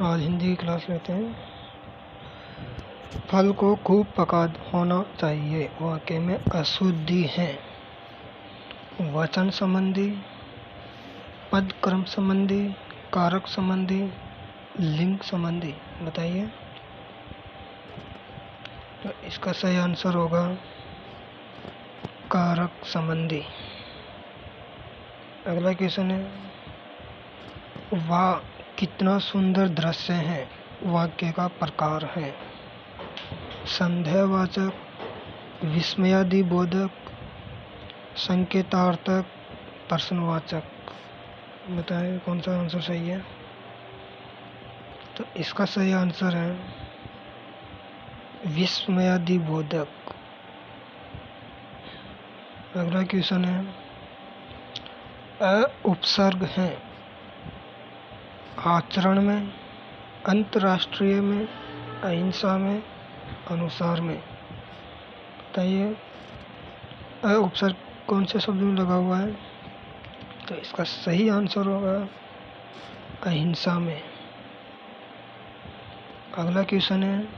आज हिंदी की क्लास लेते हैं। फल को खूब पका होना चाहिए, वाक्य में अशुद्धि है। वचन संबंधी, पद क्रम संबंधी, कारक संबंधी, लिंग संबंधी। बताइए। तो इसका सही आंसर होगा कारक संबंधी। अगला क्वेश्चन है, वाह कितना सुंदर दृश्य है, वाक्य का प्रकार है। संदेहवाचक, विस्मयादिबोधक, संकेतार्थक, प्रश्नवाचक। बताएं कौन सा आंसर सही है। तो इसका सही आंसर है विस्मयादिबोधक। अगला क्वेश्चन है, उपसर्ग है आचरण में, अंतर्राष्ट्रीय में, अहिंसा में, अनुसार में। बताइए उपसर्ग कौन से शब्द में लगा हुआ है। तो इसका सही आंसर होगा अहिंसा में। अगला क्वेश्चन है,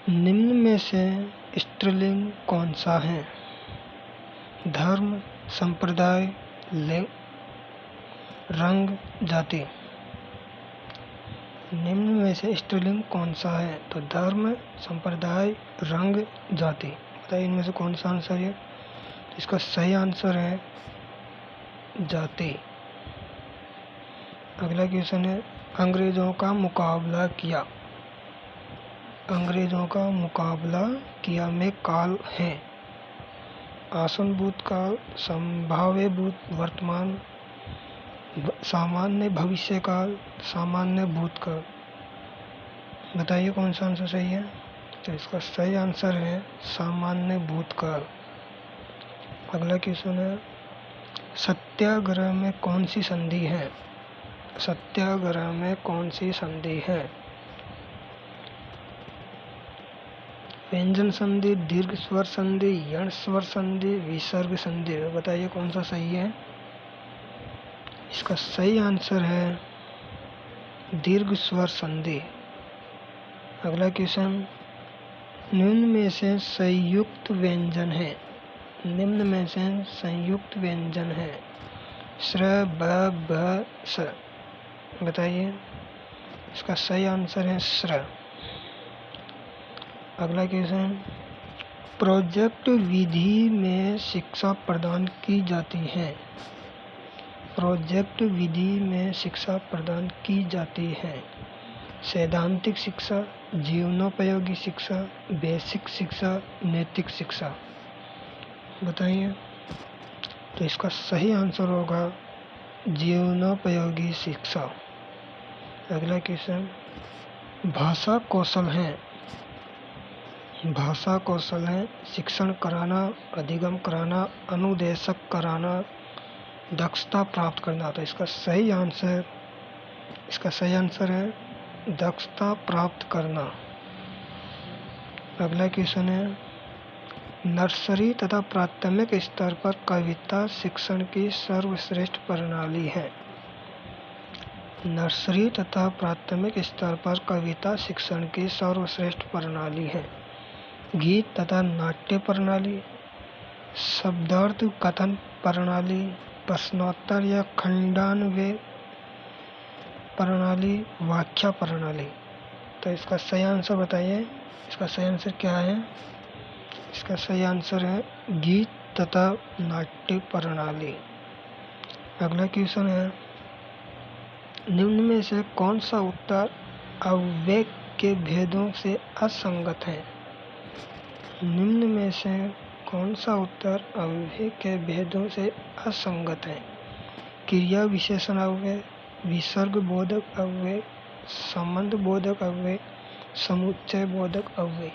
निम्न में से स्त्रीलिंग कौन सा है। धर्म, संप्रदाय, लिंग, रंग, जाति। निम्न में से स्त्रीलिंग कौन सा है। तो धर्म, संप्रदाय, रंग, जाति। बताइए इनमें से कौन सा आंसर है। इसका सही आंसर है जाति। अगला क्वेश्चन है, अंग्रेजों का मुकाबला किया। अंग्रेजों का मुकाबला किया में काल है आसन भूतकाल, संभाव्य वर्तमान, सामान्य भविष्य काल, सामान्य भूतकाल। बताइए कौन सा आंसर सही है। तो इसका सही आंसर है सामान्य भूतकाल। अगला क्वेश्चन है, सत्याग्रह में कौन सी संधि है। सत्याग्रह में कौन सी संधि है। व्यंजन संधि, दीर्घ स्वर संधि, यण स्वर संधि, विसर्ग संधि। बताइए कौन सा सही है। इसका सही आंसर है दीर्घ स्वर संधि। अगला क्वेश्चन, निम्न में से संयुक्त व्यंजन है। निम्न में से संयुक्त व्यंजन है श्र, ब, भ, स। बताइए इसका सही आंसर है श्र। अगला क्वेश्चन, प्रोजेक्ट विधि में शिक्षा प्रदान की जाती है। प्रोजेक्ट विधि में शिक्षा प्रदान की जाती है सैद्धांतिक शिक्षा, जीवनोपयोगी शिक्षा, बेसिक शिक्षा, नैतिक शिक्षा। बताइए। तो इसका सही आंसर होगा जीवनोपयोगी शिक्षा। अगला क्वेश्चन, भाषा कौशल है। भाषा कौशल है शिक्षण कराना, अधिगम कराना, अनुदेशक कराना, दक्षता प्राप्त करना। तो इसका सही आंसर है दक्षता प्राप्त करना। अगला क्वेश्चन है, नर्सरी तथा प्राथमिक स्तर पर कविता शिक्षण की सर्वश्रेष्ठ प्रणाली है। नर्सरी तथा प्राथमिक स्तर पर कविता शिक्षण की सर्वश्रेष्ठ प्रणाली है गीत तथा नाट्य प्रणाली, शब्दार्थ कथन प्रणाली, प्रश्नोत्तर या खंडान्वय प्रणाली, व्याख्या प्रणाली। तो इसका सही आंसर बताइए। इसका सही आंसर क्या है। इसका सही आंसर है गीत तथा नाट्य प्रणाली। अगला क्वेश्चन है, निम्न में से कौन सा उत्तर अव्यय के भेदों से असंगत है। निम्न में से कौन सा उत्तर अव्यय के भेदों से असंगत है। क्रिया विशेषण अव्यय, विसर्ग बोधक अव्यय, संबंध बोधक अव्यय, समुच्चय बोधक अव्यय।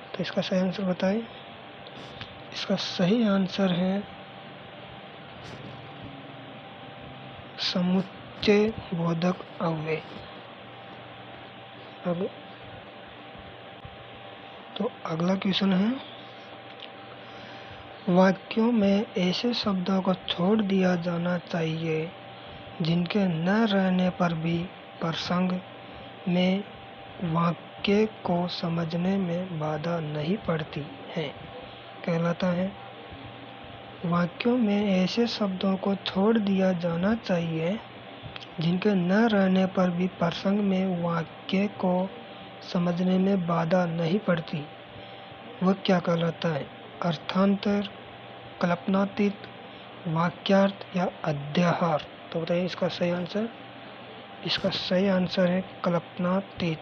तो इसका सही आंसर बताएं। इसका सही आंसर है समुच्चय बोधक अव्यय। अब तो अगला क्वेश्चन है, वाक्यों में ऐसे शब्दों को छोड़ दिया जाना चाहिए जिनके न रहने पर भी प्रसंग में वाक्य को समझने में बाधा नहीं पड़ती है कहलाता है। वाक्यों में ऐसे शब्दों को छोड़ दिया जाना चाहिए जिनके न रहने पर भी प्रसंग में वाक्य को समझने में बाधा नहीं पड़ती। वह क्या कहलाता है? अर्थांतर, कल्पनातीत, वाक्यार्थ या अध्याहार। तो बताइए इसका सही आंसर। इसका सही आंसर है कल्पनातीत।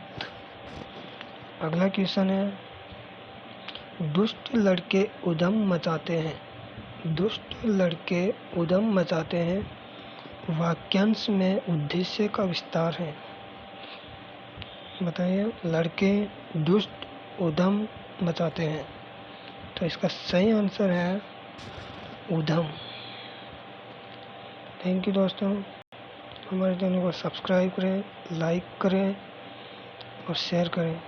अगला क्वेश्चन है, दुष्ट लड़के उधम मचाते हैं। दुष्ट लड़के उधम मचाते हैं वाक्यांश में उद्देश्य का विस्तार है। बताइए, लड़के दुष्ट उधम मचाते हैं, तो इसका सही आंसर है उधम। थैंक यू दोस्तों। हमारे चैनल को सब्सक्राइब करें, लाइक करें और शेयर करें।